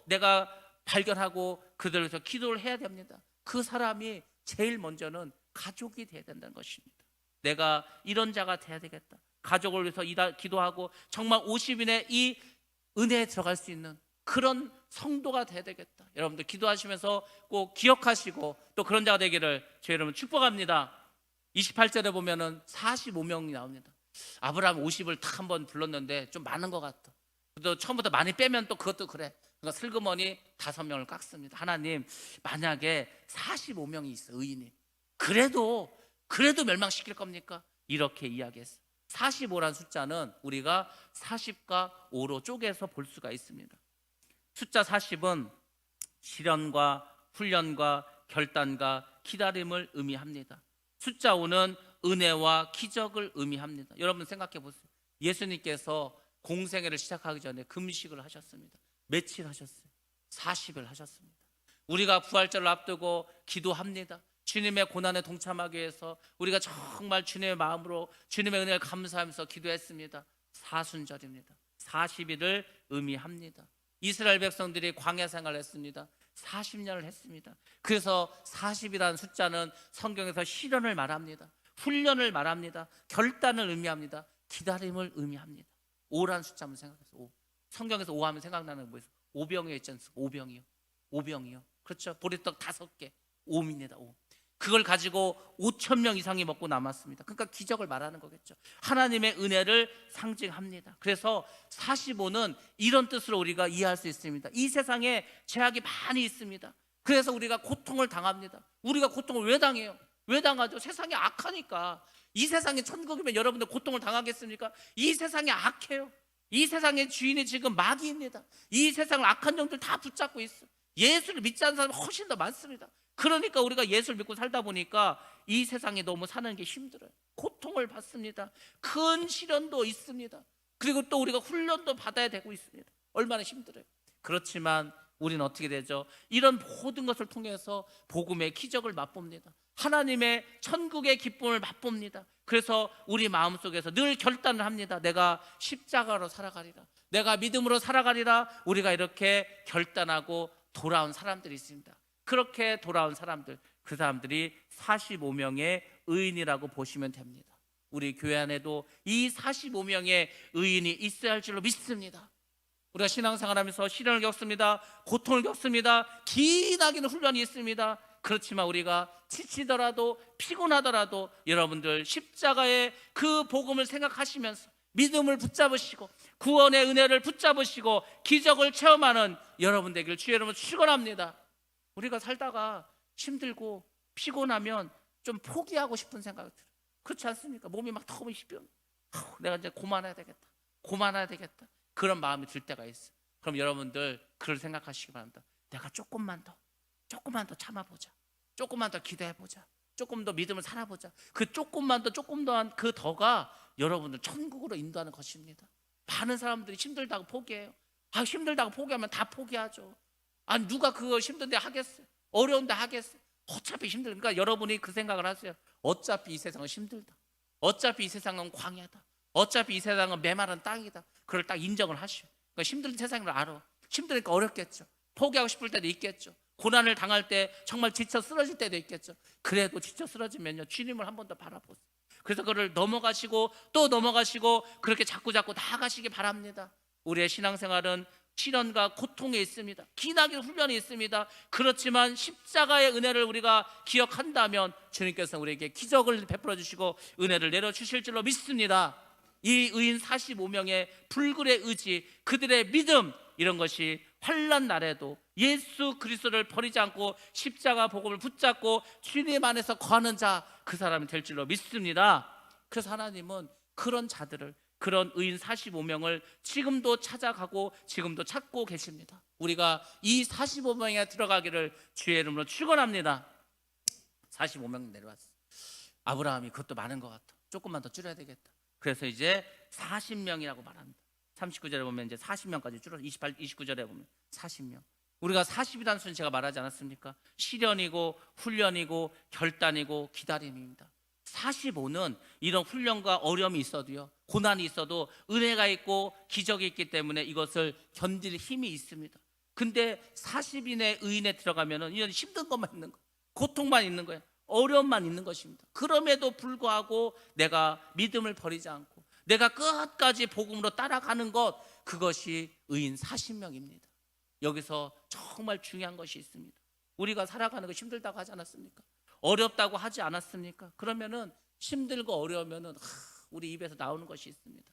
내가 발견하고 그들을 위해서 기도를 해야 됩니다. 그 사람이 제일 먼저는 가족이 돼야 된다는 것입니다. 내가 이런 자가 돼야 되겠다. 가족을 위해서 기도하고 정말 50인의 이 은혜에 들어갈 수 있는 그런 성도가 돼야 되겠다. 여러분들 기도하시면서 꼭 기억하시고 또 그런 자가 되기를 제 여러분 축복합니다. 28절에 보면은 45명이 나옵니다. 아브라함 50을 딱 한번 불렀는데 좀 많은 것 같다. 또 처음부터 많이 빼면 또 그것도 그래. 그러니까 슬그머니 5명을 깎습니다. 하나님, 만약에 45명이 있어, 의인이, 그래도 멸망시킬 겁니까? 이렇게 이야기했어요. 45란 숫자는 우리가 40과 5로 쪼개서 볼 수가 있습니다. 숫자 40은 시련과 훈련과 결단과 기다림을 의미합니다. 숫자 5는 은혜와 기적을 의미합니다. 여러분 생각해 보세요. 예수님께서 공생애를 시작하기 전에 금식을 하셨습니다. 며칠 하셨어요? 40일 하셨습니다. 우리가 부활절을 앞두고 기도합니다. 주님의 고난에 동참하기 위해서 우리가 정말 주님의 마음으로 주님의 은혜를 감사하면서 기도했습니다. 사순절입니다. 40일을 의미합니다. 이스라엘 백성들이 광야 생활을 했습니다. 40년을 했습니다. 그래서 40이라는 숫자는 성경에서 시련을 말합니다. 훈련을 말합니다. 결단을 의미합니다. 기다림을 의미합니다. 5라는 숫자 한번 생각해보세요. 5. 성경에서 5 하면 생각나는 게 뭐예요? 오병이어 있지 않습니까? 오병이요. 그렇죠? 보리떡 5개. 5입니다. 5. 그걸 가지고 5,000명 이상이 먹고 남았습니다. 그러니까 기적을 말하는 거겠죠. 하나님의 은혜를 상징합니다. 그래서 45는 이런 뜻으로 우리가 이해할 수 있습니다. 이 세상에 죄악이 많이 있습니다. 그래서 우리가 고통을 당합니다. 우리가 고통을 왜 당해요? 왜 당하죠? 세상이 악하니까. 이 세상이 천국이면 여러분들 고통을 당하겠습니까? 이 세상이 악해요. 이 세상의 주인이 지금 마귀입니다. 이 세상을 악한 영들 다 붙잡고 있어. 예수를 믿지 않는 사람이 훨씬 더 많습니다. 그러니까 우리가 예수를 믿고 살다 보니까 이 세상에 너무 사는 게 힘들어요. 고통을 받습니다. 큰 시련도 있습니다. 그리고 또 우리가 훈련도 받아야 되고 있습니다. 얼마나 힘들어요. 그렇지만 우리는 어떻게 되죠? 이런 모든 것을 통해서 복음의 기적을 맛봅니다. 하나님의 천국의 기쁨을 맛봅니다. 그래서 우리 마음속에서 늘 결단을 합니다. 내가 십자가로 살아가리라. 내가 믿음으로 살아가리라. 우리가 이렇게 결단하고 돌아온 사람들이 있습니다. 그렇게 돌아온 사람들, 그 사람들이 45명의 의인이라고 보시면 됩니다. 우리 교회 안에도 이 45명의 의인이 있어야 할 줄로 믿습니다. 우리가 신앙생활하면서 시련을 겪습니다. 고통을 겪습니다. 기나긴 훈련이 있습니다. 그렇지만 우리가 지치더라도 피곤하더라도 여러분들 십자가의 그 복음을 생각하시면서 믿음을 붙잡으시고 구원의 은혜를 붙잡으시고 기적을 체험하는 여러분 되길 주의 이름으로 축원합니다. 우리가 살다가 힘들고 피곤하면 좀 포기하고 싶은 생각이 들어요. 그렇지 않습니까? 몸이 막 너무 힘들어. 내가 이제 고만해야 되겠다. 그런 마음이 들 때가 있어요. 그럼 여러분들 그걸 생각하시기 바랍니다. 내가 조금만 더 참아보자. 조금만 더 기도해보자. 조금 더 믿음을 살아보자. 그 조금 더한 그 더가 여러분들 천국으로 인도하는 것입니다. 많은 사람들이 힘들다고 포기해요. 힘들다고 포기하면 다 포기하죠. 누가 그거 힘든데 하겠어요? 어려운데 하겠어요? 어차피 힘들다. 그러니까 여러분이 그 생각을 하세요. 어차피 이 세상은 힘들다. 어차피 이 세상은 광야다. 어차피 이 세상은 메마른 땅이다. 그걸 딱 인정을 하시오. 그러니까 힘든 세상을 알아. 힘드니까 어렵겠죠. 포기하고 싶을 때도 있겠죠. 고난을 당할 때 정말 지쳐 쓰러질 때도 있겠죠. 그래도 지쳐 쓰러지면요, 주님을 한 번 더 바라보세요. 그래서 그걸 넘어가시고 또 넘어가시고 그렇게 자꾸 나아가시기 바랍니다. 우리의 신앙생활은 시련과 고통이 있습니다. 기나긴 훈련이 있습니다. 그렇지만 십자가의 은혜를 우리가 기억한다면 주님께서 우리에게 기적을 베풀어 주시고 은혜를 내려 주실 줄로 믿습니다. 이 의인 45명의 불굴의 의지, 그들의 믿음, 이런 것이 환난 날에도 예수 그리스도를 버리지 않고 십자가 복음을 붙잡고 주님 안에서 거하는 자, 그 사람이 될 줄로 믿습니다. 그래서 하나님은 그런 자들을, 그런 의인 45명을 지금도 찾아가고 지금도 찾고 계십니다. 우리가 이 45명에 들어가기를 주의 이름으로 축원합니다. 45명 내려왔어. 아브라함이 그것도 많은 것 같아. 조금만 더 줄여야 되겠다. 그래서 이제 40명이라고 말합니다. 39절에 보면 이제 40명까지 줄어서 29절에 보면 40명. 우리가 40이라는 수는 제가 말하지 않았습니까? 시련이고 훈련이고 결단이고 기다림입니다. 45는 이런 훈련과 어려움이 있어도요, 고난이 있어도 은혜가 있고 기적이 있기 때문에 이것을 견딜 힘이 있습니다. 근데 40인의 의인에 들어가면은 이런 힘든 것만 있는 거예요. 고통만 있는 거예요. 어려움만 있는 것입니다. 그럼에도 불구하고 내가 믿음을 버리지 않고 내가 끝까지 복음으로 따라가는 것, 그것이 의인 40명입니다. 여기서 정말 중요한 것이 있습니다. 우리가 살아가는 거 힘들다고 하지 않았습니까? 어렵다고 하지 않았습니까? 그러면은 힘들고 어려우면은 우리 입에서 나오는 것이 있습니다.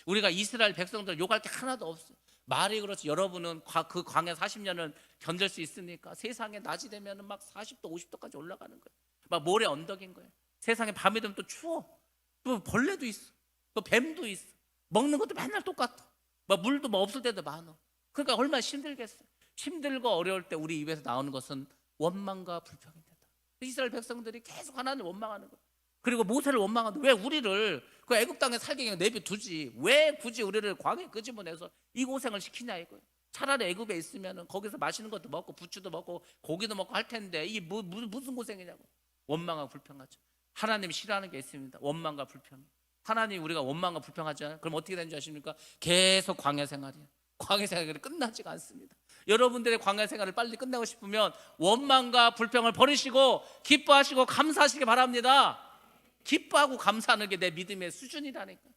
우리가 이스라엘 백성들 욕할 게 하나도 없어요. 말이 그렇지, 여러분은 그 광야 40년을 견딜 수 있습니까? 세상에 낮이 되면은 막 40도 50도까지 올라가는 거예요. 막 모래 언덕인 거예요. 세상에 밤이 되면 또 추워. 또 벌레도 있어. 또 뱀도 있어. 먹는 것도 맨날 똑같아. 막 물도 뭐 없을 때도 많아. 그러니까 얼마나 힘들겠어요. 힘들고 어려울 때 우리 입에서 나오는 것은 원망과 불평입니다. 이스라엘 백성들이 계속 하나님을 원망하는 거예요. 그리고 모세를 원망하는데 왜 우리를 그 애굽 땅에 살게 그냥 내비두지, 왜 굳이 우리를 광야에 끄집어내서 이 고생을 시키냐 이거예요. 차라리 애굽에 있으면 거기서 맛있는 것도 먹고 부추도 먹고 고기도 먹고 할 텐데 이게 무슨 고생이냐고 원망하고 불평하죠. 하나님이 싫어하는 게 있습니다. 원망과 불평. 하나님, 우리가 원망과 불평하잖아요. 그럼 어떻게 되는지 아십니까? 계속 광야 생활이에요. 광야 생활이 끝나지가 않습니다. 여러분들의 광야 생활을 빨리 끝내고 싶으면 원망과 불평을 버리시고 기뻐하시고 감사하시기 바랍니다. 기뻐하고 감사하는 게 내 믿음의 수준이라니까.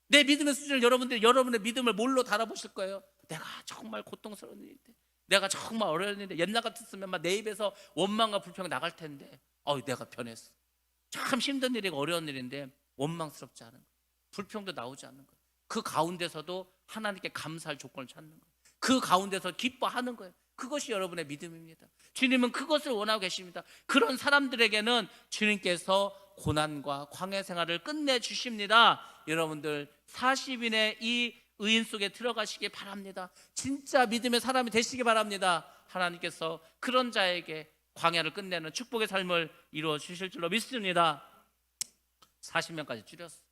내 믿음의 수준을 여러분의 믿음을 뭘로 달아보실 거예요? 내가 정말 고통스러운 일인데, 내가 정말 어려운 일인데, 옛날 같았으면 막 내 입에서 원망과 불평이 나갈 텐데, 내가 변했어. 참 힘든 일이고 어려운 일인데 원망스럽지 않은 거예요. 불평도 나오지 않는 거예요. 그 가운데서도 하나님께 감사할 조건을 찾는 거예요. 그 가운데서 기뻐하는 거예요. 그것이 여러분의 믿음입니다. 주님은 그것을 원하고 계십니다. 그런 사람들에게는 주님께서 고난과 광야 생활을 끝내주십니다. 여러분들 40인의 이 의인 속에 들어가시기 바랍니다. 진짜 믿음의 사람이 되시기 바랍니다. 하나님께서 그런 자에게 광야를 끝내는 축복의 삶을 이루어 주실 줄로 믿습니다. 40명까지 줄였어.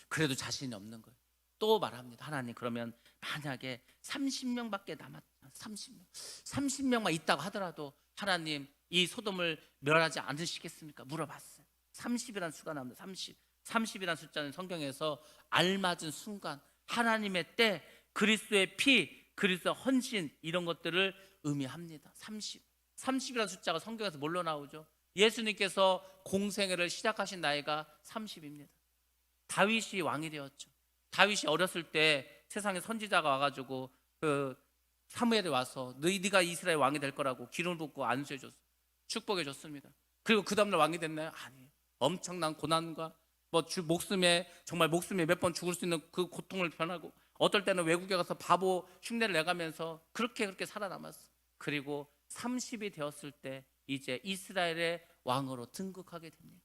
그래도 자신이 없는 거예요. 또 말합니다. 하나님, 그러면 만약에 30명밖에 남았다, 30명만 있다고 하더라도 하나님, 이 소돔을 멸하지 않으시겠습니까? 물어봤어요. 30이라는 수가 나옵니다. 30이라는 숫자는 성경에서 알맞은 순간, 하나님의 때, 그리스도의 피, 그리스도의 헌신, 이런 것들을 의미합니다. 30이라는 숫자가 성경에서 뭘로 나오죠? 예수님께서 공생애를 시작하신 나이가 30입니다. 다윗이 왕이 되었죠. 다윗이 어렸을 때 세상에 선지자가 와가지고 그 사무엘이 와서 네가 이스라엘 왕이 될 거라고 기름을 붓고 안수해줬어. 축복해줬습니다. 그리고 그 다음날 왕이 됐나요? 아니에요. 엄청난 고난과 목숨에 몇 번 죽을 수 있는 그 고통을 변하고, 어떨 때는 외국에 가서 바보 흉내를 내가면서 그렇게 살아남았어. 그리고 30이 되었을 때 이제 이스라엘의 왕으로 등극하게 됩니다.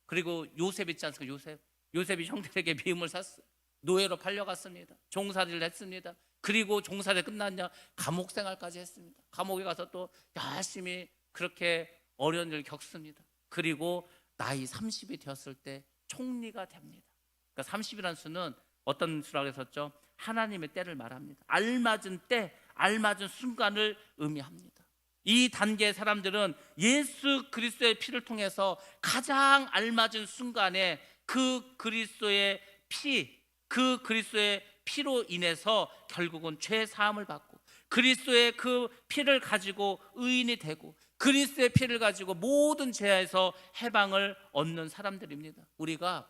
그리고 요셉 있지 않습니까? 요셉이 형들에게 미움을 샀어요. 노예로 팔려갔습니다. 종살이를 했습니다. 그리고 종살이 끝났냐, 감옥 생활까지 했습니다. 감옥에 가서 또 열심히 그렇게 어려운 일을 겪습니다. 그리고 나이 30이 되었을 때 총리가 됩니다. 그러니까 30이라는 수는 어떤 수라고 했었죠? 하나님의 때를 말합니다. 알맞은 때, 알맞은 순간을 의미합니다. 이 단계의 사람들은 예수 그리스도의 피를 통해서 가장 알맞은 순간에 그 그리스도의 피, 그 그리스도의 피로 인해서 결국은 죄 사함을 받고, 그리스도의 그 피를 가지고 의인이 되고, 그리스도의 피를 가지고 모든 죄에서 해방을 얻는 사람들입니다. 우리가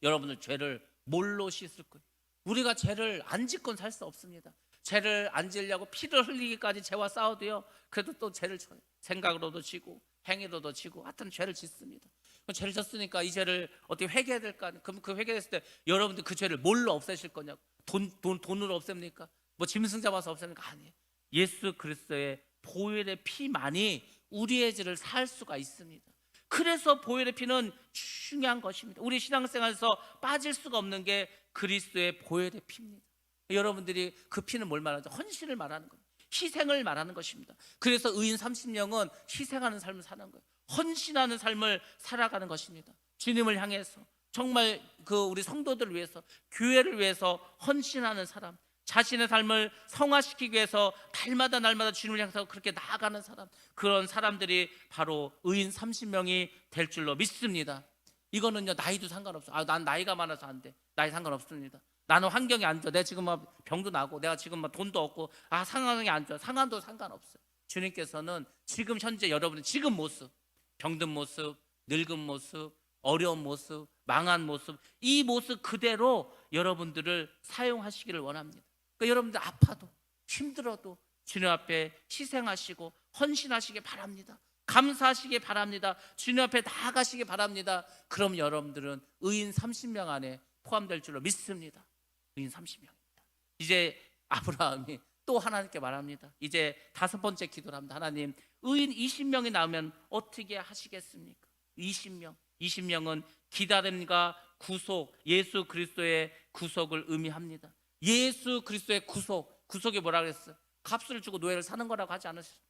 여러분들 죄를 뭘로 씻을 거예요? 우리가 죄를 안 짓건 살 수 없습니다. 죄를 안 지으려고 피를 흘리기까지 죄와 싸워도요, 그래도 또 죄를 져요. 생각으로도 지고 행위로도 지고 하여튼 죄를 짓습니다. 죄를 졌으니까 이 죄를 어떻게 회개해야 될까? 그럼 그 회개했을 때 여러분들 그 죄를 뭘로 없애실 거냐고? 돈으로 없앱니까? 짐승 잡아서 없앱니까? 아니에요. 예수 그리스도의 보혈의 피만이 우리의 죄를 살 수가 있습니다. 그래서 보혈의 피는 중요한 것입니다. 우리 신앙생활에서 빠질 수가 없는 게 그리스도의 보혈의 피입니다. 여러분들이 그 피는 뭘 말하죠? 헌신을 말하는 거예요. 희생을 말하는 것입니다. 그래서 의인 30명은 희생하는 삶을 사는 거예요. 헌신하는 삶을 살아가는 것입니다. 주님을 향해서 정말 우리 성도들을 위해서, 교회를 위해서 헌신하는 사람, 자신의 삶을 성화시키기 위해서 날마다 주님을 향해서 그렇게 나아가는 사람, 그런 사람들이 바로 의인 30명이 될 줄로 믿습니다. 이거는요, 나이도 상관없어. 난 나이가 많아서 안 돼. 나이 상관없습니다. 나는 환경이 안 좋아. 내가 지금 막 병도 나고, 내가 지금 막 돈도 없고, 상황이 안 좋아. 상황도 상관없어요. 주님께서는 지금 현재 여러분의 지금 모습, 병든 모습, 늙은 모습, 어려운 모습, 망한 모습, 이 모습 그대로 여러분들을 사용하시기를 원합니다. 그러니까 여러분들 아파도 힘들어도 주님 앞에 희생하시고 헌신하시기 바랍니다. 감사하시기 바랍니다. 주님 앞에 나아가시기 바랍니다. 그럼 여러분들은 의인 30명 안에 포함될 줄로 믿습니다. 의인 30명입니다. 이제 아브라함이 또 하나님께 말합니다. 이제 5번째 기도를 합니다. 하나님, 의인 20명이 나오면 어떻게 하시겠습니까? 20명은 기다림과 구속, 예수 그리스도의 구속을 의미합니다. 예수 그리스도의 구속이 뭐라 그랬어요? 값을 주고 노예를 사는 거라고 하지 않으셨어요?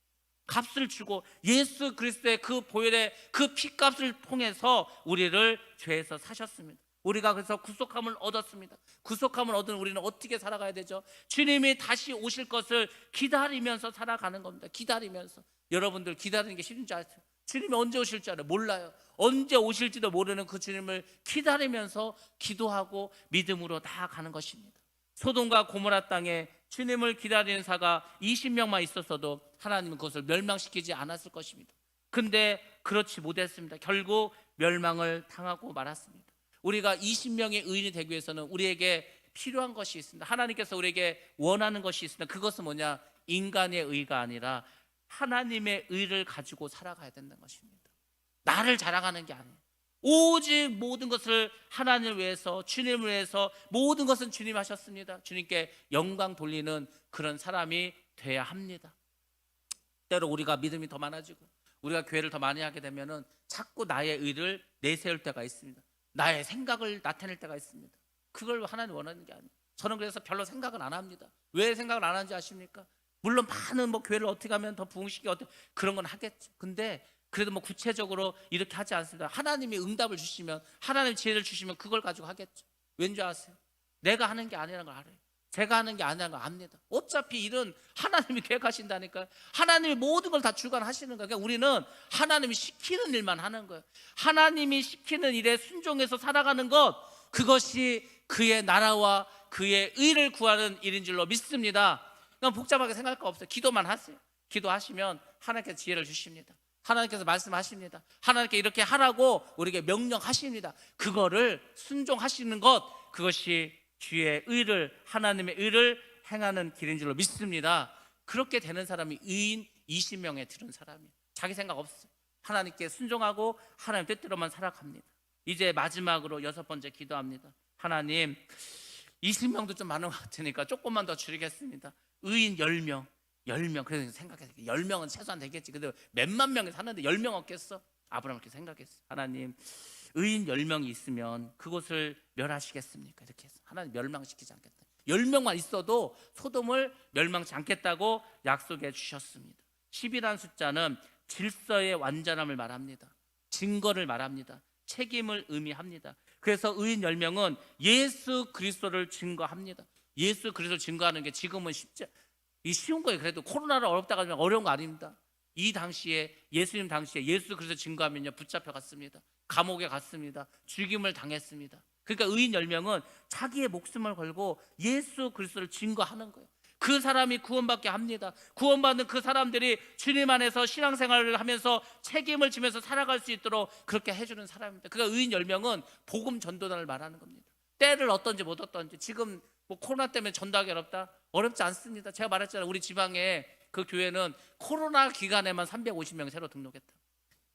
값을 주고 예수 그리스도의 그 보혈의 그 피값을 통해서 우리를 죄에서 사셨습니다. 우리가 그래서 구속함을 얻었습니다. 구속함을 얻은 우리는 어떻게 살아가야 되죠? 주님이 다시 오실 것을 기다리면서 살아가는 겁니다. 기다리면서. 여러분들 기다리는 게 쉬운 줄 아세요? 주님이 언제 오실 줄 알아요? 몰라요. 언제 오실지도 모르는 그 주님을 기다리면서 기도하고 믿음으로 나아가는 것입니다. 소돔과 고모라 땅에 주님을 기다리는 사가 20명만 있었어도 하나님은 그것을 멸망시키지 않았을 것입니다. 근데 그렇지 못했습니다. 결국 멸망을 당하고 말았습니다. 우리가 20명의 의인이 되기 위해서는 우리에게 필요한 것이 있습니다. 하나님께서 우리에게 원하는 것이 있습니다. 그것은 뭐냐? 인간의 의가 아니라 하나님의 의를 가지고 살아가야 된다는 것입니다. 나를 자랑하는 게 아니에요. 오직 모든 것을 하나님을 위해서, 주님을 위해서, 모든 것은 주님 하셨습니다. 주님께 영광 돌리는 그런 사람이 돼야 합니다. 때로 우리가 믿음이 더 많아지고 우리가 교회를 더 많이 하게 되면은 자꾸 나의 의를 내세울 때가 있습니다. 나의 생각을 나타낼 때가 있습니다. 그걸 하나님 원하는 게 아니에요. 저는 그래서 별로 생각을 안 합니다. 왜 생각을 안 하는지 아십니까? 물론 많은 교회를 어떻게 하면 더 부흥시키고 그런 건 하겠죠. 근데 그래도 구체적으로 이렇게 하지 않습니다. 하나님이 응답을 주시면, 하나님 지혜를 주시면 그걸 가지고 하겠죠. 왠지 아세요? 내가 하는 게 아니라는 걸 알아요. 제가 하는 게 아니라는 걸 압니다. 어차피 일은 하나님이 계획하신다니까요. 하나님이 모든 걸 다 주관하시는 거예요. 그러니까 우리는 하나님이 시키는 일만 하는 거예요. 하나님이 시키는 일에 순종해서 살아가는 것, 그것이 그의 나라와 그의 의를 구하는 일인 줄로 믿습니다. 그냥 복잡하게 생각할 거 없어요. 기도만 하세요. 기도하시면 하나님께서 지혜를 주십니다. 하나님께서 말씀하십니다. 하나님께 이렇게 하라고 우리에게 명령하십니다. 그거를 순종하시는 것, 그것이 주의 의를, 하나님의 의를 행하는 길인 줄로 믿습니다. 그렇게 되는 사람이 의인 20명에 들은 사람이에요. 자기 생각 없어요. 하나님께 순종하고 하나님 뜻대로만 살아갑니다. 이제 마지막으로 6번째 기도합니다. 하나님, 20명도 좀 많은 것 같으니까 조금만 더 줄이겠습니다. 의인 10명. 그래서 생각했어요. 10명은 최소한 되겠지. 근데 몇만 명이 사는데 10명 없겠어? 아브라함 그렇게 생각했어요. 하나님, 의인 10명이 있으면 그곳을 멸하시겠습니까? 이렇게 해서 하나님 멸망시키지 않겠다. 10명만 있어도 소돔을 멸망치 않겠다고 약속해 주셨습니다. 10이라는 숫자는 질서의 완전함을 말합니다. 증거를 말합니다. 책임을 의미합니다. 그래서 의인 10명은 예수 그리스도를 증거합니다. 예수 그리스도를 증거하는 게 지금은 쉬운 거예요. 그래도 코로나를 어렵다고 하면 어려운 거 아닙니다. 이 당시에 예수님 당시에 예수 그리스도 증거하면요 붙잡혀 갔습니다. 감옥에 갔습니다. 죽임을 당했습니다. 그러니까 의인 10명은 자기의 목숨을 걸고 예수 그리스도를 증거하는 거예요. 그 사람이 구원받게 합니다. 구원받는 그 사람들이 주님 안에서 신앙생활을 하면서 책임을 지면서 살아갈 수 있도록 그렇게 해주는 사람입니다. 그러니까 의인 10명은 복음 전도단을 말하는 겁니다. 때를 어떤지 못 어떤지. 지금 코로나 때문에 전도하기 어렵다? 어렵지 않습니다. 제가 말했잖아요. 우리 지방에 그 교회는 코로나 기간에만 350명이 새로 등록했다.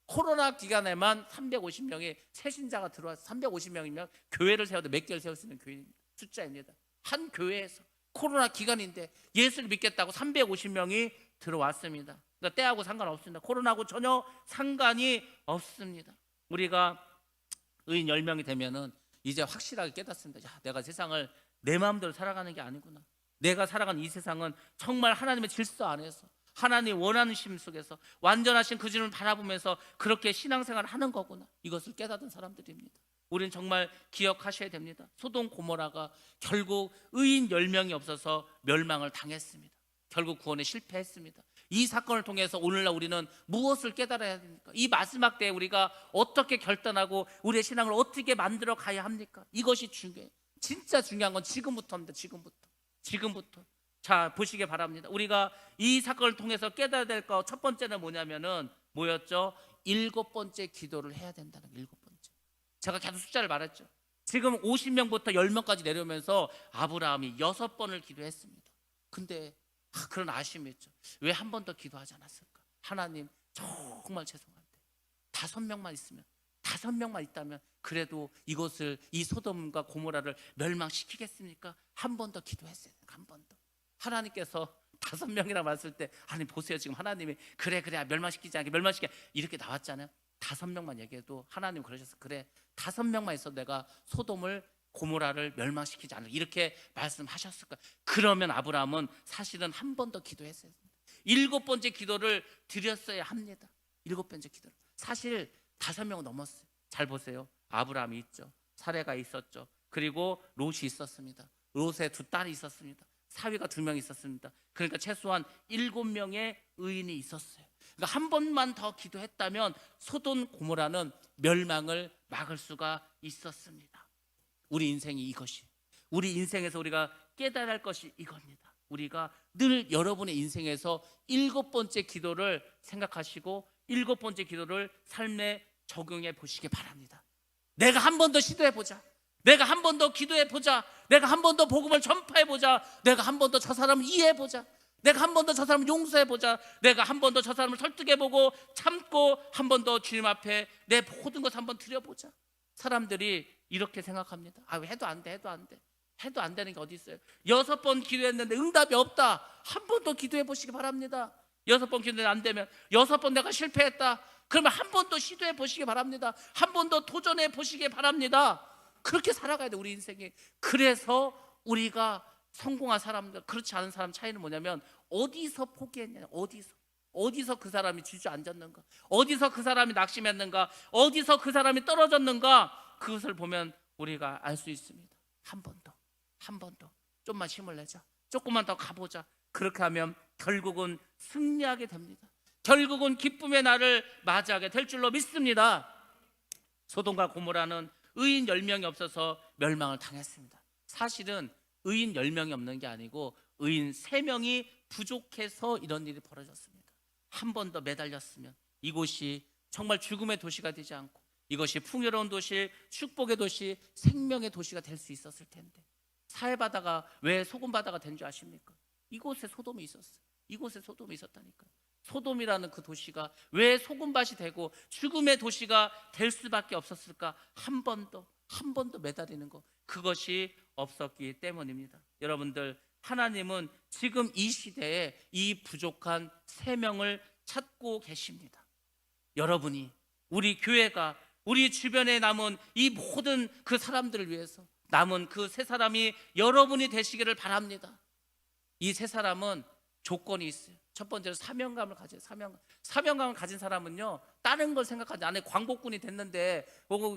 코로나 기간에만 350명의 새 신자가 들어와서 350명이면 교회를 세워도 몇 개를 세울 수 있는 교회입니다. 숫자입니다. 한 교회에서 코로나 기간인데 예수를 믿겠다고 350명이 들어왔습니다. 그러니까 때하고 상관없습니다. 코로나하고 전혀 상관이 없습니다. 우리가 의인 10명이 되면은 이제 확실하게 깨닫습니다. 야, 내가 세상을 내 마음대로 살아가는 게 아니구나. 내가 살아가는 이 세상은 정말 하나님의 질서 안에서 하나님 원하는 심 속에서 완전하신 그 주님을 바라보면서 그렇게 신앙생활을 하는 거구나. 이것을 깨닫은 사람들입니다. 우리는 정말 기억하셔야 됩니다. 소돔 고모라가 결국 의인 10명이 없어서 멸망을 당했습니다. 결국 구원에 실패했습니다. 이 사건을 통해서 오늘날 우리는 무엇을 깨달아야 합니까? 이 마지막 때에 우리가 어떻게 결단하고 우리의 신앙을 어떻게 만들어 가야 합니까? 이것이 중요해요. 진짜 중요한 건 지금부터입니다. 지금부터. 자, 보시기 바랍니다. 우리가 이 사건을 통해서 깨달아야 될 거 첫 번째는 뭐였죠? 7번째 기도를 해야 된다는 거예요. 7번째. 제가 계속 숫자를 말했죠. 지금 50명부터 10명까지 내려오면서 아브라함이 6번을 기도했습니다. 근데 그런 아쉬움이 있죠. 왜 한 번 더 기도하지 않았을까? 하나님, 정말 죄송한데 5명만 있다면 그래도 이 소돔과 고모라를 멸망시키겠습니까? 한 번 더 기도했어요. 한 번 더. 하나님께서 5명이라고 말했을 때, 아니 보세요, 지금 하나님이 그래 멸망시키지 않게 이렇게 나왔잖아요. 5명만 얘기해도 하나님 그러셔서 그래 5명만 있어도 내가 소돔을 고모라를 멸망시키지 않을 이렇게 말씀하셨을 거예요. 그러면 아브라함은 사실은 한 번 더 기도했어요. 7번째 기도를 드렸어야 합니다. 7번째 기도를. 사실 5명은 넘었어요. 잘 보세요. 아브라함이 있죠. 사레가 있었죠. 그리고 롯이 있었습니다. 롯의 2딸이 있었습니다. 사위가 2명 있었습니다. 그러니까 최소한 7명의 의인이 있었어요. 그러니까 한 번만 더 기도했다면 소돔 고모라는 멸망을 막을 수가 있었습니다. 우리 인생에서 우리가 깨달아야 할 것이 이겁니다. 우리가 늘 여러분의 인생에서 7번째 기도를 생각하시고 7번째 기도를 삶에 적용해 보시기 바랍니다. 내가 한 번 더 시도해 보자. 내가 한 번 더 기도해 보자. 내가 한 번 더 복음을 전파해 보자. 내가 한 번 더 저 사람을 이해해 보자. 내가 한 번 더 저 사람을 용서해 보자. 내가 한 번 더 저 사람을 설득해 보고 참고 한 번 더 주님 앞에 내 모든 것을 한 번 드려보자. 사람들이 이렇게 생각합니다. 왜 해도 안 돼. 해도 안 되는 게 어디 있어요? 6번 기도했는데 응답이 없다. 한 번 더 기도해 보시기 바랍니다. 6번 기도했는데 안 되면 6번 내가 실패했다. 그러면 한 번 더 시도해 보시기 바랍니다. 한 번 더 도전해 보시기 바랍니다. 그렇게 살아가야 돼, 우리 인생이. 그래서 우리가 성공한 사람들, 그렇지 않은 사람 차이는 뭐냐면 어디서 포기했냐, 어디서 그 사람이 주저앉았는가, 어디서 그 사람이 낙심했는가, 어디서 그 사람이 떨어졌는가, 그것을 보면 우리가 알 수 있습니다. 한 번 더 좀만 힘을 내자, 조금만 더 가보자. 그렇게 하면 결국은 승리하게 됩니다. 결국은 기쁨의 날을 맞이하게 될 줄로 믿습니다. 소돔과 고모라는 의인 10명이 없어서 멸망을 당했습니다. 사실은 의인 10명이 없는 게 아니고 의인 3명이 부족해서 이런 일이 벌어졌습니다. 한 번 더 매달렸으면 이곳이 정말 죽음의 도시가 되지 않고 이것이 풍요로운 도시, 축복의 도시, 생명의 도시가 될 수 있었을 텐데, 사해바다가 왜 소금바다가 된 줄 아십니까? 이곳에 소돔이 있었어요. 이곳에 소돔이 있었다니까요. 소돔이라는 그 도시가 왜 소금밭이 되고 죽음의 도시가 될 수밖에 없었을까? 한 번 더 매달리는 것, 그것이 없었기 때문입니다. 여러분들, 하나님은 지금 이 시대에 이 부족한 3명을 찾고 계십니다. 여러분이, 우리 교회가, 우리 주변에 남은 이 모든 그 사람들을 위해서 남은 그 3사람이 여러분이 되시기를 바랍니다. 이 3사람은 조건이 있어요. 첫 번째로 사명감을 가져요. 사명감을 가진 사람은요, 다른 걸 생각하지 않아요. 광복군이 됐는데,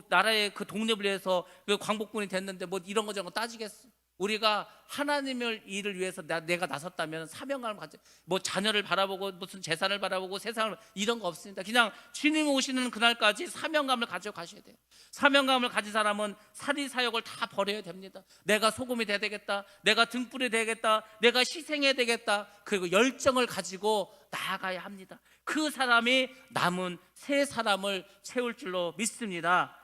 나라의 그 독립을 위해서 그 광복군이 됐는데 뭐 이런 거 저런 거 따지겠어. 우리가 하나님의 일을 위해서 내가 나섰다면 사명감을 가져. 뭐 자녀를 바라보고 무슨 재산을 바라보고 세상을, 이런 거 없습니다. 그냥 주님 오시는 그날까지 사명감을 가지고 가셔야 돼요. 사명감을 가진 사람은 사리사욕을 다 버려야 됩니다. 내가 소금이 돼야 되겠다, 내가 등불이 되겠다, 내가 희생해야 되겠다, 그리고 열정을 가지고 나아가야 합니다. 그 사람이 남은 3사람을 채울 줄로 믿습니다.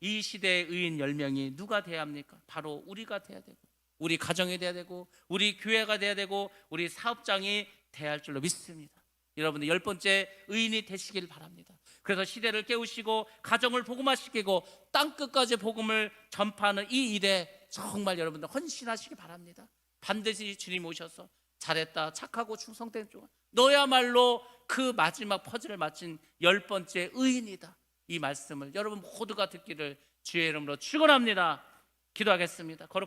이 시대의 의인 10명이 누가 돼야 합니까? 바로 우리가 돼야 되고, 우리 가정이 돼야 되고, 우리 교회가 돼야 되고, 우리 사업장이 돼야 할 줄로 믿습니다. 여러분들 10번째 의인이 되시길 바랍니다. 그래서 시대를 깨우시고 가정을 복음화시키고 땅끝까지 복음을 전파하는 이 일에 정말 여러분들 헌신하시기 바랍니다. 반드시 주님 오셔서 잘했다, 착하고 충성된 종, 너야말로 그 마지막 퍼즐을 맞춘 10번째 의인이다. 이 말씀을 여러분 모두가 듣기를 주의 이름으로 축원합니다. 기도하겠습니다.